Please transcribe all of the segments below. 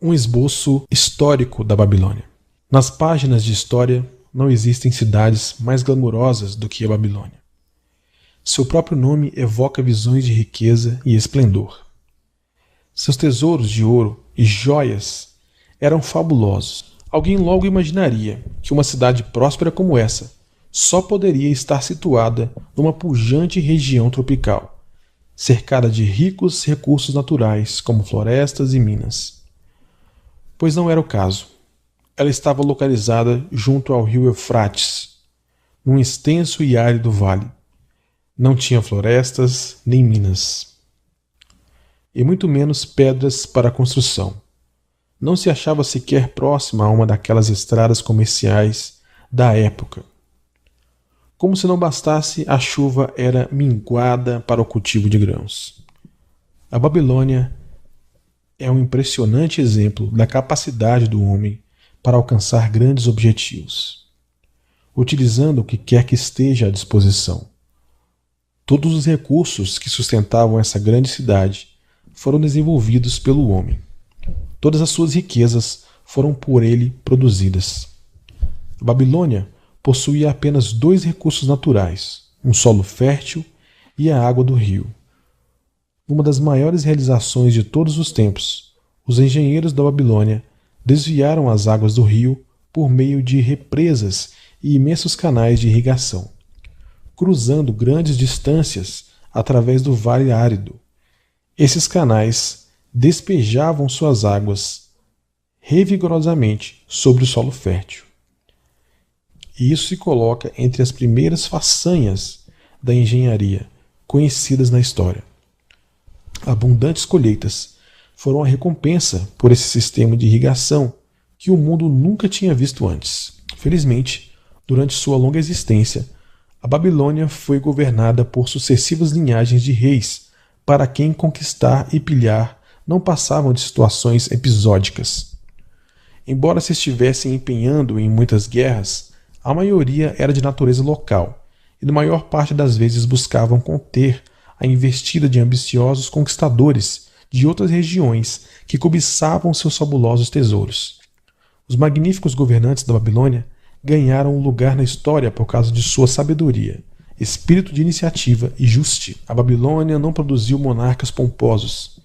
Um esboço histórico da Babilônia. Nas páginas de história não existem cidades mais glamurosas do que a Babilônia. Seu próprio nome evoca visões de riqueza e esplendor. Seus tesouros de ouro e joias eram fabulosos. Alguém logo imaginaria que uma cidade próspera como essa só poderia estar situada numa pujante região tropical, cercada de ricos recursos naturais como florestas e minas. Pois não era o caso. Ela estava localizada junto ao rio Eufrates, num extenso e árido vale. Não tinha florestas nem minas, e muito menos pedras para construção. Não se achava sequer próxima a uma daquelas estradas comerciais da época. Como se não bastasse, a chuva era minguada para o cultivo de grãos. A Babilônia é um impressionante exemplo da capacidade do homem para alcançar grandes objetivos, utilizando o que quer que esteja à disposição. Todos os recursos que sustentavam essa grande cidade foram desenvolvidos pelo homem. Todas as suas riquezas foram por ele produzidas. A Babilônia possuía apenas 2 recursos naturais, um solo fértil e a água do rio. Uma das maiores realizações de todos os tempos, os engenheiros da Babilônia desviaram as águas do rio por meio de represas e imensos canais de irrigação, cruzando grandes distâncias através do vale árido. Esses canais despejavam suas águas revigorosamente sobre o solo fértil. E isso se coloca entre as primeiras façanhas da engenharia conhecidas na história. Abundantes colheitas foram a recompensa por esse sistema de irrigação que o mundo nunca tinha visto antes. Felizmente, durante sua longa existência, a Babilônia foi governada por sucessivas linhagens de reis, para quem conquistar e pilhar não passavam de situações episódicas. Embora se estivessem empenhando em muitas guerras, a maioria era de natureza local, e na maior parte das vezes buscavam conter a investida de ambiciosos conquistadores de outras regiões que cobiçavam seus fabulosos tesouros. Os magníficos governantes da Babilônia ganharam um lugar na história por causa de sua sabedoria, espírito de iniciativa e justiça. A Babilônia não produziu monarcas pomposos,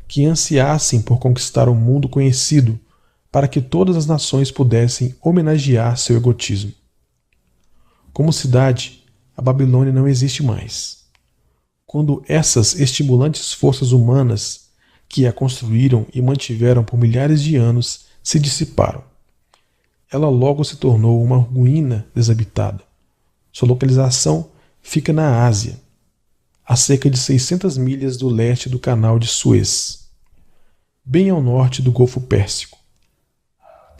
que ansiassem por conquistar o mundo conhecido, para que todas as nações pudessem homenagear seu egotismo. Como cidade, a Babilônia não existe mais. Quando essas estimulantes forças humanas que a construíram e mantiveram por milhares de anos se dissiparam, ela logo se tornou uma ruína desabitada. Sua localização fica na Ásia, a cerca de 600 milhas do leste do Canal de Suez, bem ao norte do Golfo Pérsico.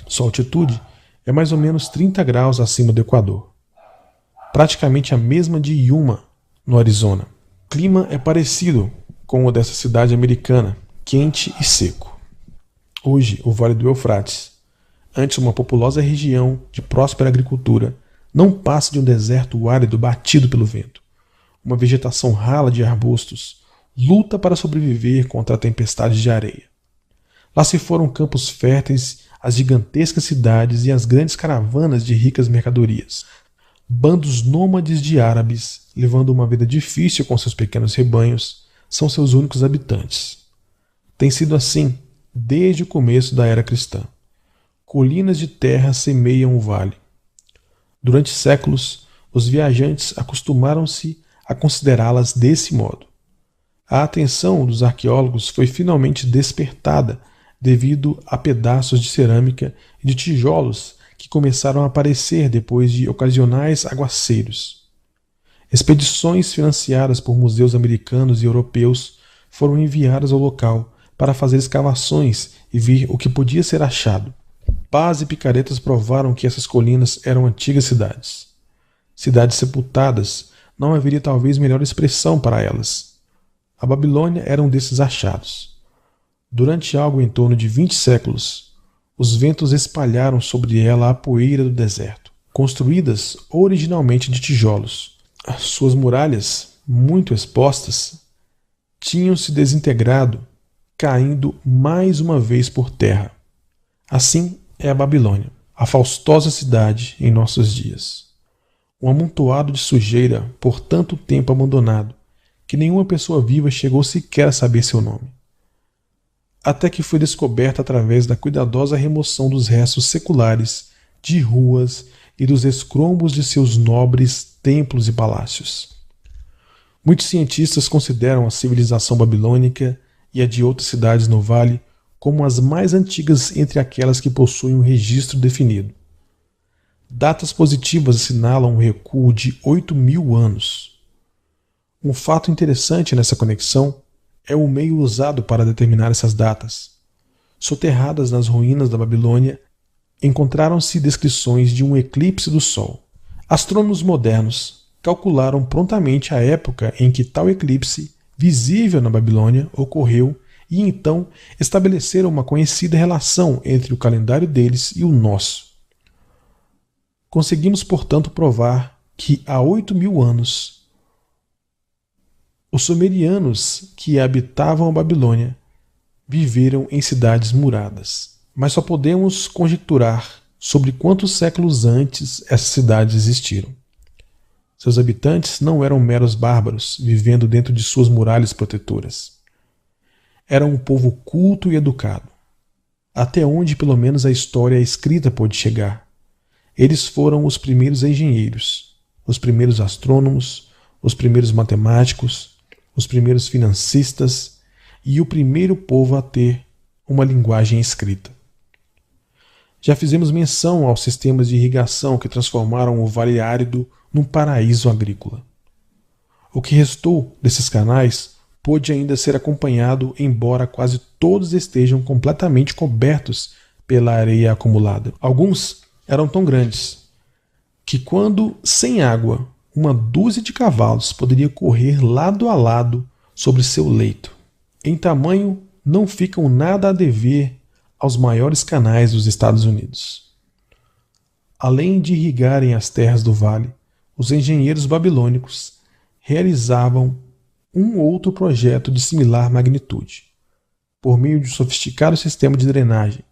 Sua altitude é mais ou menos 30 graus acima do Equador, praticamente a mesma de Yuma, no Arizona. O clima é parecido com o dessa cidade americana, quente e seco. Hoje, o Vale do Eufrates, antes uma populosa região de próspera agricultura, não passa de um deserto árido batido pelo vento. Uma vegetação rala de arbustos luta para sobreviver contra a tempestade de areia. Lá se foram campos férteis, as gigantescas cidades e as grandes caravanas de ricas mercadorias. Bandos nômades de árabes, levando uma vida difícil com seus pequenos rebanhos, são seus únicos habitantes. Tem sido assim desde o começo da era cristã. Colinas de terra semeiam o vale. Durante séculos, os viajantes acostumaram-se a considerá-las desse modo. A atenção dos arqueólogos foi finalmente despertada devido a pedaços de cerâmica e de tijolos que começaram a aparecer depois de ocasionais aguaceiros. Expedições financiadas por museus americanos e europeus foram enviadas ao local para fazer escavações e ver o que podia ser achado. Pás e picaretas provaram que essas colinas eram antigas cidades. Cidades sepultadas, não haveria talvez melhor expressão para elas. A Babilônia era um desses achados. Durante algo em torno de 20 séculos, os ventos espalharam sobre ela a poeira do deserto, construídas originalmente de tijolos. As suas muralhas, muito expostas, tinham se desintegrado, caindo mais uma vez por terra. Assim é a Babilônia, a faustosa cidade em nossos dias. Um amontoado de sujeira por tanto tempo abandonado, que nenhuma pessoa viva chegou sequer a saber seu nome. Até que foi descoberta através da cuidadosa remoção dos restos seculares, de ruas e dos escombros de seus nobres templos e palácios. Muitos cientistas consideram a civilização babilônica e a de outras cidades no vale como as mais antigas entre aquelas que possuem um registro definido. Datas positivas assinalam um recuo de 8.000 anos. Um fato interessante nessa conexão é o meio usado para determinar essas datas. Soterradas nas ruínas da Babilônia, encontraram-se descrições de um eclipse do Sol. Astrônomos modernos calcularam prontamente a época em que tal eclipse, visível na Babilônia, ocorreu e então estabeleceram uma conhecida relação entre o calendário deles e o nosso. Conseguimos, portanto, provar que há 8.000 anos os sumerianos que habitavam a Babilônia viveram em cidades muradas. Mas só podemos conjecturar sobre quantos séculos antes essas cidades existiram. Seus habitantes não eram meros bárbaros vivendo dentro de suas muralhas protetoras. Eram um povo culto e educado, até onde pelo menos a história escrita pôde chegar. Eles foram os primeiros engenheiros, os primeiros astrônomos, os primeiros matemáticos, os primeiros financistas e o primeiro povo a ter uma linguagem escrita. Já fizemos menção aos sistemas de irrigação que transformaram o Vale Árido num paraíso agrícola. O que restou desses canais pôde ainda ser acompanhado, embora quase todos estejam completamente cobertos pela areia acumulada. Alguns eram tão grandes que, quando sem água, uma dúzia de cavalos poderia correr lado a lado sobre seu leito. Em tamanho, não ficam nada a dever aos maiores canais dos Estados Unidos. Além de irrigarem as terras do vale, os engenheiros babilônicos realizavam um outro projeto de similar magnitude. Por meio de um sofisticado sistema de drenagem,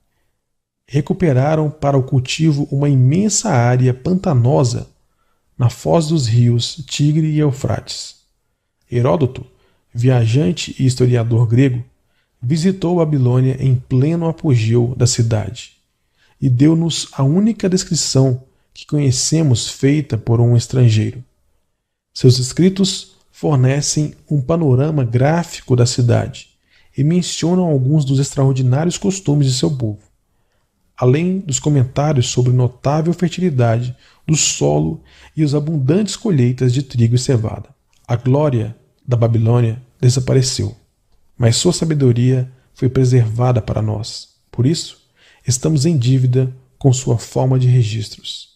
recuperaram para o cultivo uma imensa área pantanosa na foz dos rios Tigre e Eufrates. Heródoto, viajante e historiador grego, visitou Babilônia em pleno apogeu da cidade e deu-nos a única descrição que conhecemos feita por um estrangeiro. Seus escritos fornecem um panorama gráfico da cidade e mencionam alguns dos extraordinários costumes de seu povo, além dos comentários sobre notável fertilidade do solo e as abundantes colheitas de trigo e cevada. A glória da Babilônia desapareceu, mas sua sabedoria foi preservada para nós. Por isso, estamos em dívida com sua forma de registros.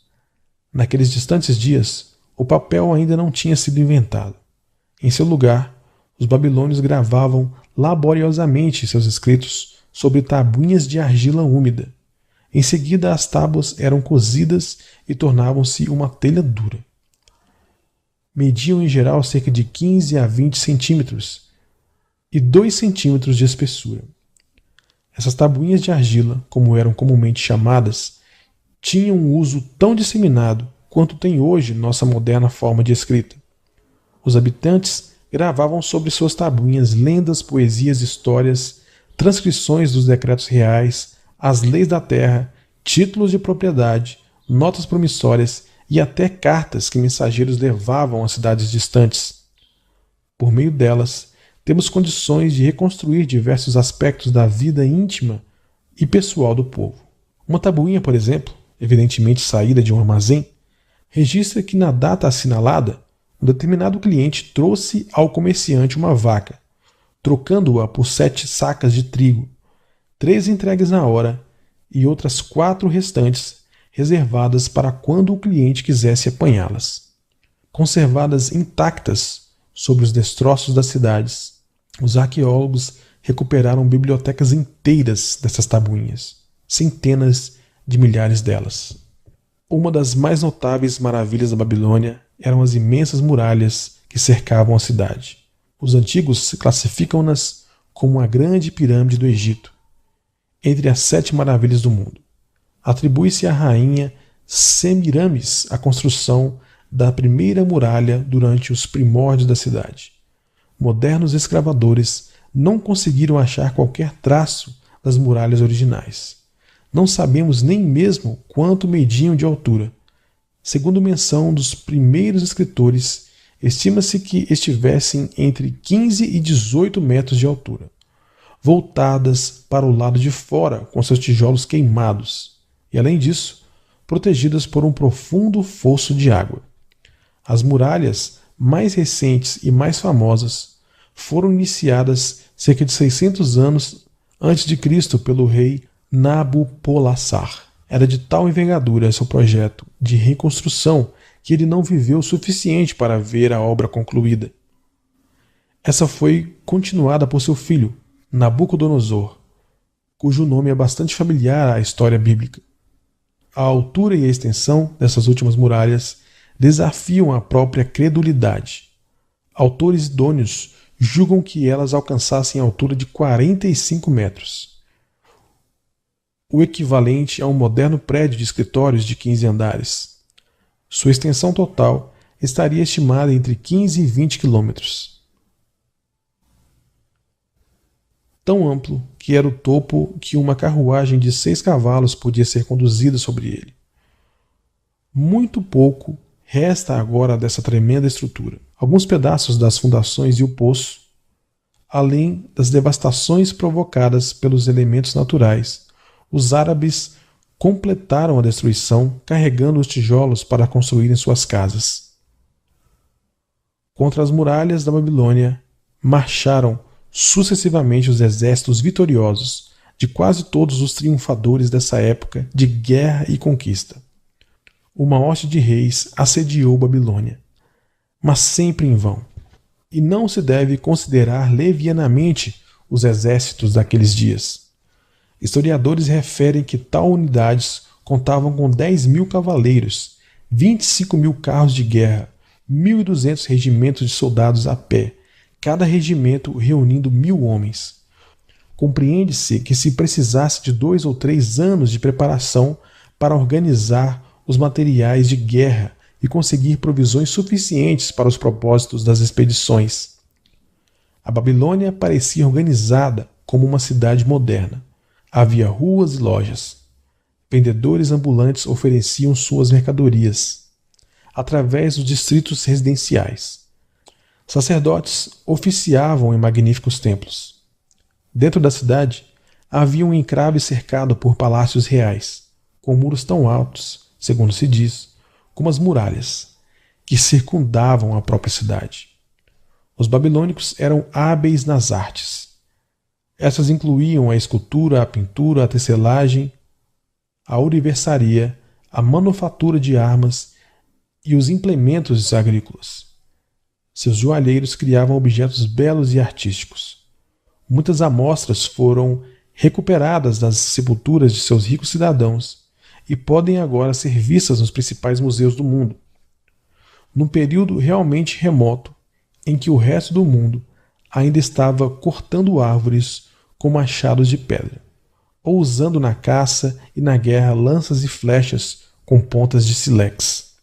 Naqueles distantes dias, o papel ainda não tinha sido inventado. Em seu lugar, os babilônios gravavam laboriosamente seus escritos sobre tabuinhas de argila úmida. Em seguida, as tábuas eram cozidas e tornavam-se uma telha dura. Mediam em geral cerca de 15 a 20 centímetros e 2 centímetros de espessura. Essas tabuinhas de argila, como eram comumente chamadas, tinham um uso tão disseminado quanto tem hoje nossa moderna forma de escrita. Os habitantes gravavam sobre suas tabuinhas lendas, poesias, histórias, transcrições dos decretos reais, as leis da terra, títulos de propriedade, notas promissórias e até cartas que mensageiros levavam a cidades distantes. Por meio delas, temos condições de reconstruir diversos aspectos da vida íntima e pessoal do povo. Uma tabuinha, por exemplo, evidentemente saída de um armazém, registra que na data assinalada, um determinado cliente trouxe ao comerciante uma vaca, trocando-a por 7 sacas de trigo, 3 entregues na hora e outras 4 restantes reservadas para quando o cliente quisesse apanhá-las. Conservadas intactas sobre os destroços das cidades, os arqueólogos recuperaram bibliotecas inteiras dessas tabuinhas, centenas de milhares delas. Uma das mais notáveis maravilhas da Babilônia eram as imensas muralhas que cercavam a cidade. Os antigos classificam-nas como a grande pirâmide do Egito. entre as 7 maravilhas do mundo. Atribui-se à rainha Semiramis a construção da primeira muralha durante os primórdios da cidade. Modernos escravadores não conseguiram achar qualquer traço das muralhas originais. Não sabemos nem mesmo quanto mediam de altura. Segundo menção dos primeiros escritores, estima-se que estivessem entre 15 e 18 metros de altura, voltadas para o lado de fora com seus tijolos queimados, e além disso, protegidas por um profundo fosso de água. As muralhas mais recentes e mais famosas foram iniciadas cerca de 600 anos antes de Cristo pelo rei Nabopolassar. Era de tal envergadura seu projeto de reconstrução que ele não viveu o suficiente para ver a obra concluída. Essa foi continuada por seu filho, Nabucodonosor, cujo nome é bastante familiar à história bíblica. A altura e a extensão dessas últimas muralhas desafiam a própria credulidade. Autores idôneos julgam que elas alcançassem a altura de 45 metros, o equivalente a um moderno prédio de escritórios de 15 andares. Sua extensão total estaria estimada entre 15 e 20 quilômetros. Tão amplo que era o topo que uma carruagem de 6 cavalos podia ser conduzida sobre ele. Muito pouco resta agora dessa tremenda estrutura. Alguns pedaços das fundações e o poço, além das devastações provocadas pelos elementos naturais, os árabes completaram a destruição carregando os tijolos para construírem suas casas. Contra as muralhas da Babilônia marcharam sucessivamente os exércitos vitoriosos de quase todos os triunfadores dessa época de guerra e conquista. Uma hoste de reis assediou Babilônia, mas sempre em vão, e não se deve considerar levianamente os exércitos daqueles dias. Historiadores referem que tal unidades contavam com 10.000 cavaleiros, 25.000 carros de guerra, 1.200 regimentos de soldados a pé, cada regimento reunindo 1.000 homens. Compreende-se que se precisasse de 2 ou 3 anos de preparação para organizar os materiais de guerra e conseguir provisões suficientes para os propósitos das expedições. A Babilônia parecia organizada como uma cidade moderna. Havia ruas e lojas. Vendedores ambulantes ofereciam suas mercadorias através dos distritos residenciais. Sacerdotes oficiavam em magníficos templos. Dentro da cidade havia um encrave cercado por palácios reais, com muros tão altos, segundo se diz, como as muralhas, que circundavam a própria cidade. Os babilônicos eram hábeis nas artes. Essas incluíam a escultura, a pintura, a tecelagem, a ourivesaria, a manufatura de armas e os implementos agrícolas. Seus joalheiros criavam objetos belos e artísticos. Muitas amostras foram recuperadas das sepulturas de seus ricos cidadãos e podem agora ser vistas nos principais museus do mundo. Num período realmente remoto, em que o resto do mundo ainda estava cortando árvores com machados de pedra, ou usando na caça e na guerra lanças e flechas com pontas de sílex.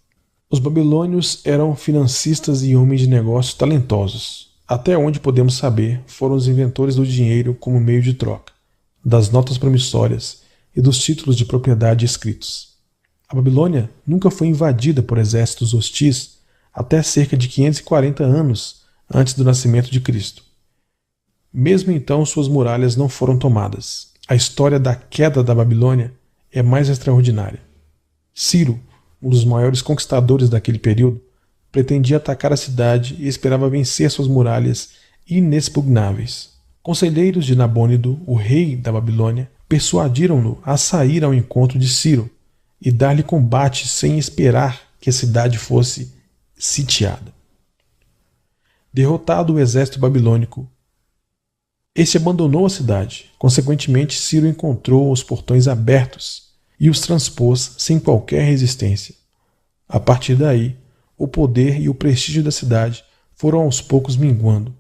Os babilônios eram financistas e homens de negócios talentosos. Até onde podemos saber, foram os inventores do dinheiro como meio de troca, das notas promissórias e dos títulos de propriedade escritos. A Babilônia nunca foi invadida por exércitos hostis até cerca de 540 anos antes do nascimento de Cristo. Mesmo então, suas muralhas não foram tomadas. A história da queda da Babilônia é mais extraordinária. Ciro, um dos maiores conquistadores daquele período, pretendia atacar a cidade e esperava vencer suas muralhas inexpugnáveis. Conselheiros de Nabônido, o rei da Babilônia, persuadiram-no a sair ao encontro de Ciro e dar-lhe combate sem esperar que a cidade fosse sitiada. Derrotado o exército babilônico, este abandonou a cidade. Consequentemente, Ciro encontrou os portões abertos e os transpôs sem qualquer resistência. A partir daí, o poder e o prestígio da cidade foram aos poucos minguando,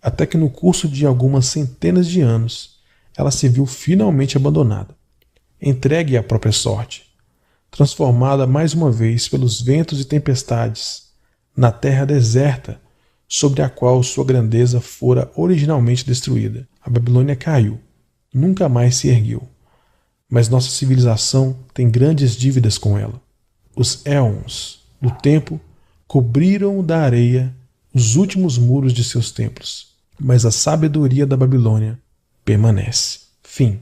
até que no curso de algumas centenas de anos, ela se viu finalmente abandonada, entregue à própria sorte, transformada mais uma vez pelos ventos e tempestades, na terra deserta sobre a qual sua grandeza fora originalmente destruída. A Babilônia caiu, nunca mais se ergueu. Mas nossa civilização tem grandes dívidas com ela. Os éons do tempo cobriram da areia os últimos muros de seus templos, mas a sabedoria da Babilônia permanece. Fim.